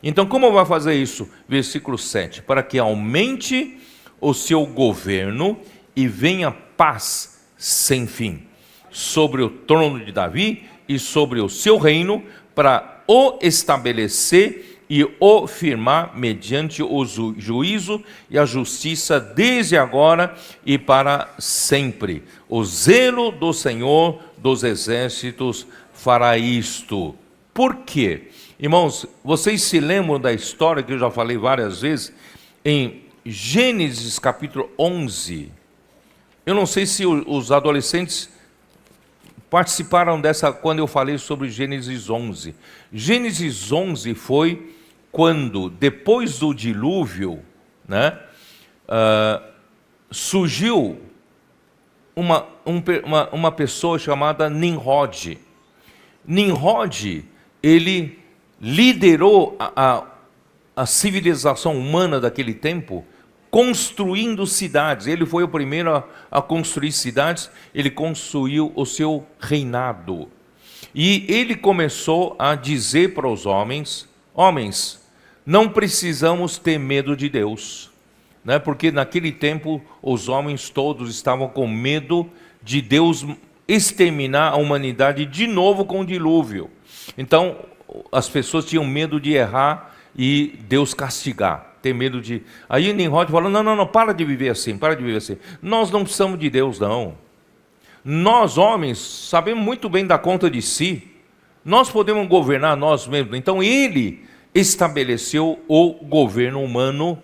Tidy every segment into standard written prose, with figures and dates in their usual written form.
Então, como vai fazer isso? Versículo 7. Para que aumente o seu governo e venha paz sem fim sobre o trono de Davi e sobre o seu reino, para o estabelecer e o firmar mediante o juízo e a justiça desde agora e para sempre. O zelo do Senhor dos exércitos fará isto. Por quê? Irmãos, vocês se lembram da história que eu já falei várias vezes em Gênesis capítulo 11? Eu não sei se os adolescentes participaram dessa quando eu falei sobre Gênesis 11. Gênesis 11 foi quando, depois do dilúvio, né, surgiu uma pessoa chamada Nimrod. Nimrod, ele liderou a civilização humana daquele tempo, construindo cidades. Ele foi o primeiro a construir cidades, ele construiu o seu reinado. E ele começou a dizer para os homens, não precisamos ter medo de Deus, né? Porque naquele tempo os homens todos estavam com medo de Deus exterminar a humanidade de novo com o dilúvio. Então as pessoas tinham medo de errar e Deus castigar, ter medo de... Aí Nimrod falou, não, para de viver assim, nós não precisamos de Deus não, nós homens sabemos muito bem dar conta de si, nós podemos governar nós mesmos. Então ele estabeleceu o governo humano,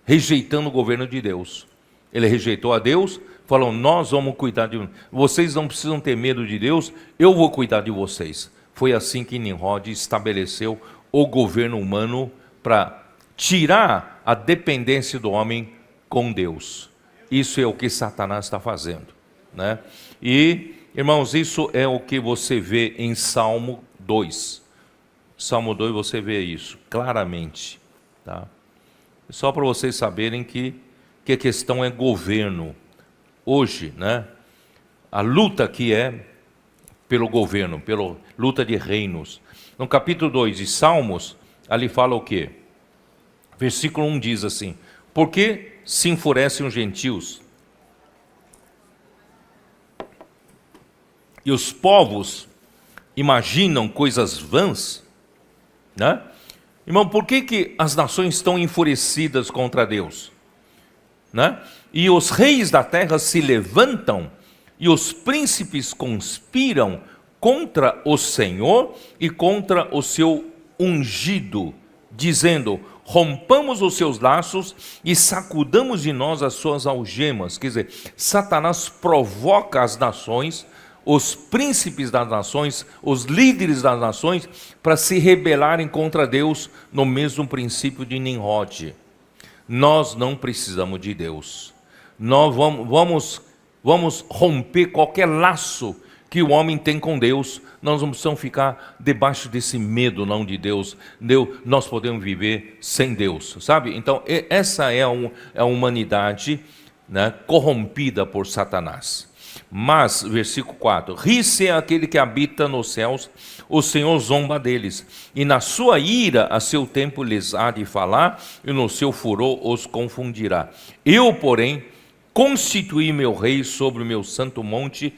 rejeitando o governo de Deus. Ele rejeitou a Deus, falou, nós vamos cuidar de... Vocês não precisam ter medo de Deus, eu vou cuidar de vocês. Foi assim que Nimrod estabeleceu o governo humano para tirar a dependência do homem com Deus. Isso é o que Satanás está fazendo, né? E, irmãos, isso é o que você vê em Salmo 2. Salmo 2 você vê isso claramente, tá? Só para vocês saberem que a questão é governo. Hoje, né, a luta aqui é pelo governo, pela luta de reinos. No capítulo 2 de Salmos, ali fala o quê? Versículo 1 diz assim, por que se enfurecem os gentios? E os povos imaginam coisas vãs, né? Irmão, por que as nações estão enfurecidas contra Deus, né? E os reis da terra se levantam e os príncipes conspiram contra o Senhor e contra o seu ungido, dizendo, rompamos os seus laços e sacudamos de nós as suas algemas. Quer dizer, Satanás provoca as nações, os príncipes das nações, os líderes das nações, para se rebelarem contra Deus, no mesmo princípio de Nimrod. Nós não precisamos de Deus. Nós vamos romper qualquer laço que o homem tem com Deus. Nós não precisamos ficar debaixo desse medo não de Deus. Nós podemos viver sem Deus, sabe? Então essa é a humanidade, né, corrompida por Satanás. Mas, versículo 4, ri-se aquele que habita nos céus, o Senhor zomba deles, e na sua ira a seu tempo lhes há de falar, e no seu furor os confundirá. Eu, porém, constituí meu rei sobre o meu santo monte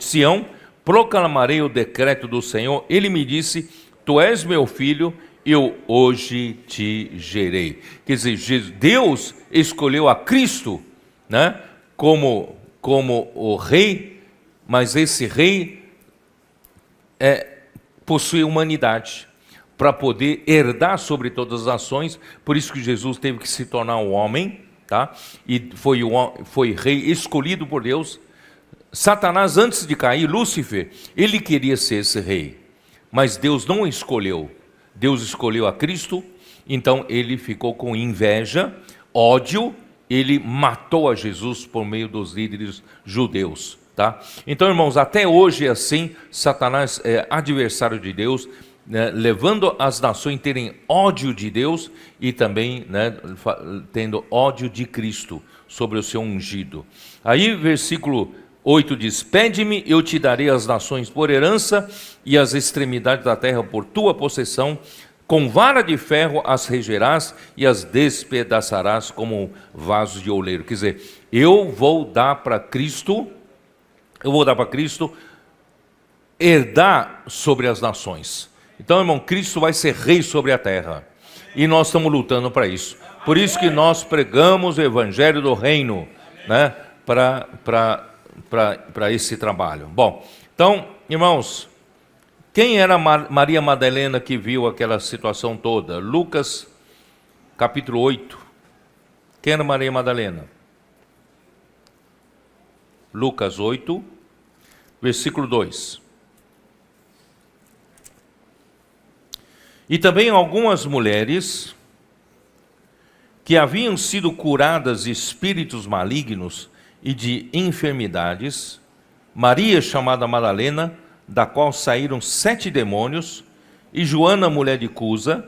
Sião, proclamarei o decreto do Senhor. Ele me disse, tu és meu filho, eu hoje te gerei. Quer dizer, Deus escolheu a Cristo, né, como o rei, mas esse rei possui humanidade para poder herdar sobre todas as nações. Por isso que Jesus teve que se tornar um homem, tá? E foi rei escolhido por Deus. Satanás, antes de cair, Lúcifer, ele queria ser esse rei, mas Deus não o escolheu. Deus escolheu a Cristo, então ele ficou com inveja, ódio, ele matou a Jesus por meio dos líderes judeus, tá? Então, irmãos, até hoje é assim. Satanás é adversário de Deus, né, levando as nações a terem ódio de Deus e também, né, tendo ódio de Cristo sobre o seu ungido. Aí, versículo 8 diz, pede-me, eu te darei as nações por herança e as extremidades da terra por tua possessão. com vara de ferro as regerás e as despedaçarás como vasos de oleiro. Quer dizer, eu vou dar para Cristo herdar sobre as nações. Então, irmão, Cristo vai ser rei sobre a terra. E nós estamos lutando para isso. Por isso que nós pregamos o evangelho do reino, né, para esse trabalho. Bom, então, irmãos, quem era Maria Madalena que viu aquela situação toda? Lucas, capítulo 8. Quem era Maria Madalena? Lucas 8, versículo 2. E também algumas mulheres que haviam sido curadas de espíritos malignos e de enfermidades, Maria, chamada Madalena, da qual saíram 7 demônios, e Joana, mulher de Cusa,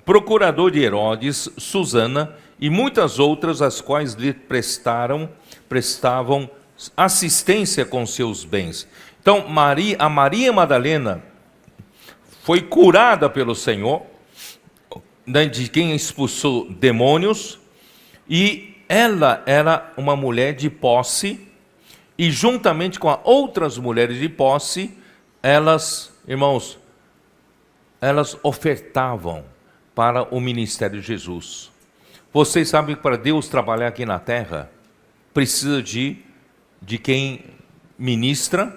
procurador de Herodes, Susana, e muitas outras, as quais lhe prestavam assistência com seus bens. Então, a Maria Madalena foi curada pelo Senhor, de quem expulsou demônios, e ela era uma mulher de posse, e juntamente com outras mulheres de posse, elas, irmãos, elas ofertavam para o ministério de Jesus. Vocês sabem que para Deus trabalhar aqui na terra, precisa de quem ministra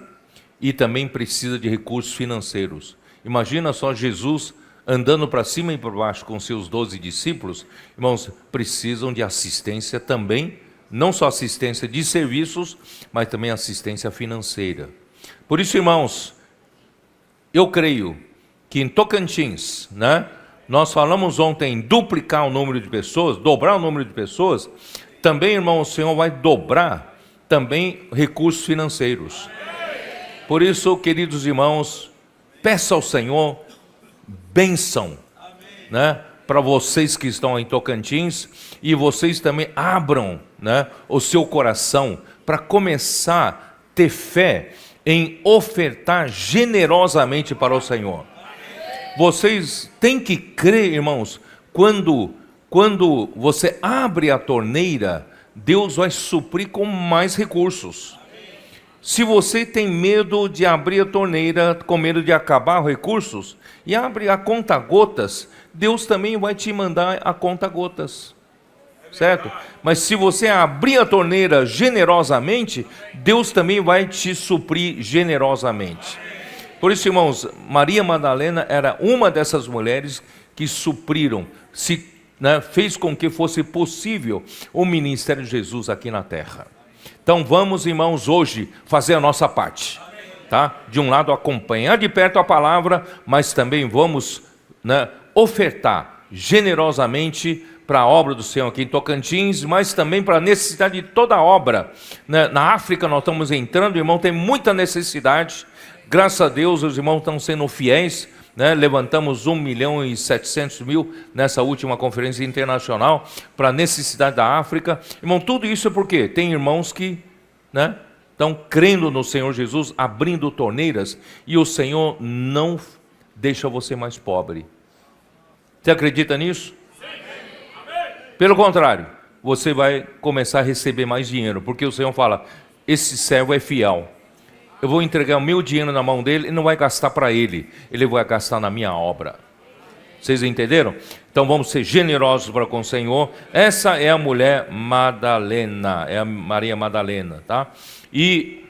e também precisa de recursos financeiros. Imagina só Jesus andando para cima e para baixo com seus 12 discípulos. Irmãos, precisam de assistência também, não só assistência de serviços, mas também assistência financeira. Por isso, irmãos, eu creio que em Tocantins, né, nós falamos ontem em duplicar o número de pessoas, dobrar o número de pessoas. Também, irmão, o Senhor vai dobrar também recursos financeiros. Por isso, queridos irmãos, peça ao Senhor bênção, né, para vocês que estão em Tocantins, e vocês também abram, né, o seu coração para começar a ter fé em ofertar generosamente para o Senhor. Vocês têm que crer, irmãos, quando você abre a torneira, Deus vai suprir com mais recursos. Se você tem medo de abrir a torneira, com medo de acabar os recursos, e abre a conta-gotas, Deus também vai te mandar a conta-gotas, certo? Mas se você abrir a torneira generosamente, Deus também vai te suprir generosamente. Por isso, irmãos, Maria Madalena era uma dessas mulheres que supriram, fez com que fosse possível o ministério de Jesus aqui na terra. Então vamos, irmãos, hoje fazer a nossa parte, tá? De um lado acompanhar de perto a palavra, mas também vamos, né, ofertar generosamente para a obra do Senhor aqui em Tocantins, mas também para a necessidade de toda a obra, né? Na África nós estamos entrando, irmão, tem muita necessidade. Graças a Deus os irmãos estão sendo fiéis, né? Levantamos 1.700.000 nessa última conferência internacional para a necessidade da África. Irmão, tudo isso é porque tem irmãos que, né, estão crendo no Senhor Jesus, abrindo torneiras, e o Senhor não deixa você mais pobre. Você acredita nisso? Pelo contrário, você vai começar a receber mais dinheiro, porque o Senhor fala, esse servo é fiel. Eu vou entregar o meu dinheiro na mão dele e não vai gastar para ele, ele vai gastar na minha obra. Vocês entenderam? Então vamos ser generosos para com o Senhor. Essa é a mulher Madalena, é a Maria Madalena, tá? E,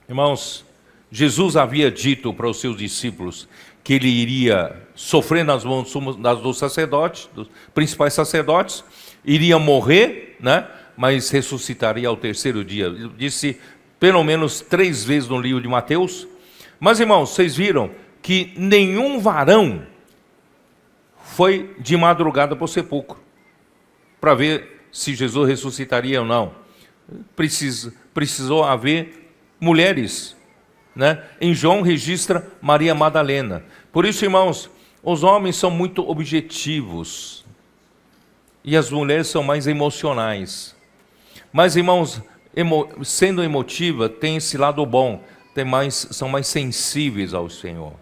irmãos, Jesus havia dito para os seus discípulos que ele iria sofrer nas mãos dos sacerdotes, dos principais sacerdotes, iria morrer, né? Mas ressuscitaria ao terceiro dia. Ele disse pelo menos 3 vezes no livro de Mateus. Mas, irmãos, vocês viram que nenhum varão foi de madrugada para o sepulcro para ver se Jesus ressuscitaria ou não. Precisou haver mulheres, né? Em João registra Maria Madalena. Por isso, irmãos, os homens são muito objetivos e as mulheres são mais emocionais. Mas, irmãos, sendo emotiva, tem esse lado bom, são mais sensíveis ao Senhor.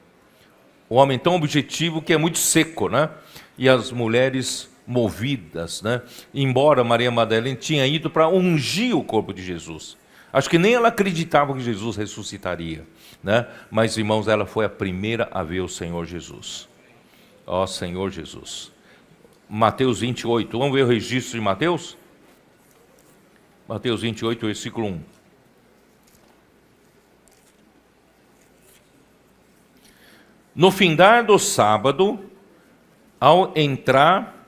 O homem tão objetivo que é muito seco, né? E as mulheres movidas, né? Embora Maria Madalena tinha ido para ungir o corpo de Jesus. Acho que nem ela acreditava que Jesus ressuscitaria, né? Mas, irmãos, ela foi a primeira a ver o Senhor Jesus. Ó Senhor Jesus. Mateus 28, vamos ver o registro de Mateus? Mateus 28, versículo 1. No findar do sábado, ao entrar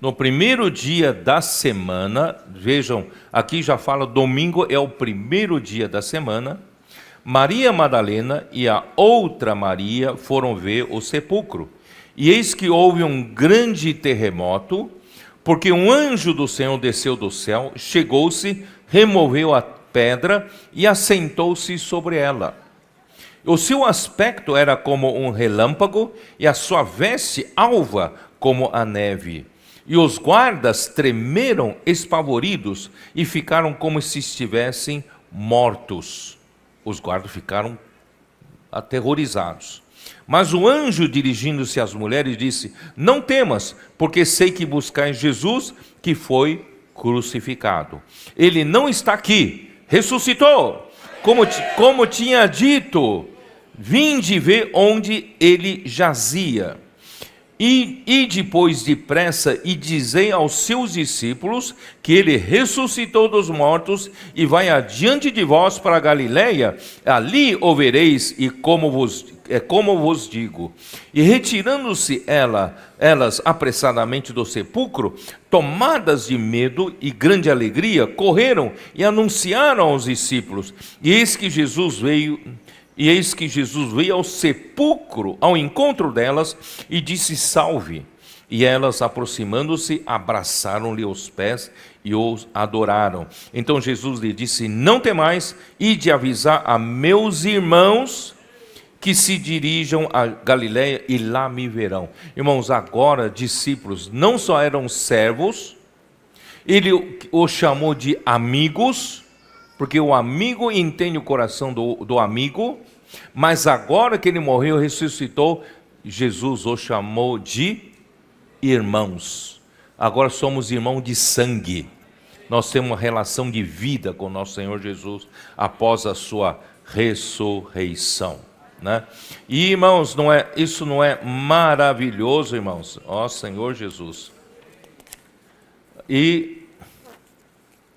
no primeiro dia da semana, vejam, aqui já fala domingo é o primeiro dia da semana, Maria Madalena e a outra Maria foram ver o sepulcro. E eis que houve um grande terremoto, porque um anjo do Senhor desceu do céu, chegou-se, removeu a pedra e assentou-se sobre ela. O seu aspecto era como um relâmpago e a sua veste alva como a neve. E os guardas tremeram espavoridos e ficaram como se estivessem mortos. Os guardas ficaram aterrorizados. Mas o anjo, dirigindo-se às mulheres, disse: não temas, porque sei que buscais Jesus, que foi crucificado. Ele não está aqui, ressuscitou, como tinha dito. Vinde ver onde ele jazia. E depois depressa e dizei aos seus discípulos que ele ressuscitou dos mortos e vai adiante de vós para a Galiléia, ali o vereis, e como vos digo. E retirando-se elas apressadamente do sepulcro, tomadas de medo e grande alegria, correram e anunciaram aos discípulos. E eis que Jesus veio ao sepulcro, ao encontro delas, e disse: salve. E elas, aproximando-se, abraçaram-lhe os pés e os adoraram. Então Jesus lhe disse: não temais, ide avisar a meus irmãos que se dirijam a Galiléia e lá me verão. Irmãos, agora discípulos não só eram servos, ele os chamou de amigos, porque o amigo entende o coração do amigo, mas agora que ele morreu e ressuscitou, Jesus os chamou de irmãos. Agora somos irmãos de sangue. Nós temos uma relação de vida com nosso Senhor Jesus após a sua ressurreição, né? E, irmãos, isso não é maravilhoso, irmãos? Ó Senhor Jesus. E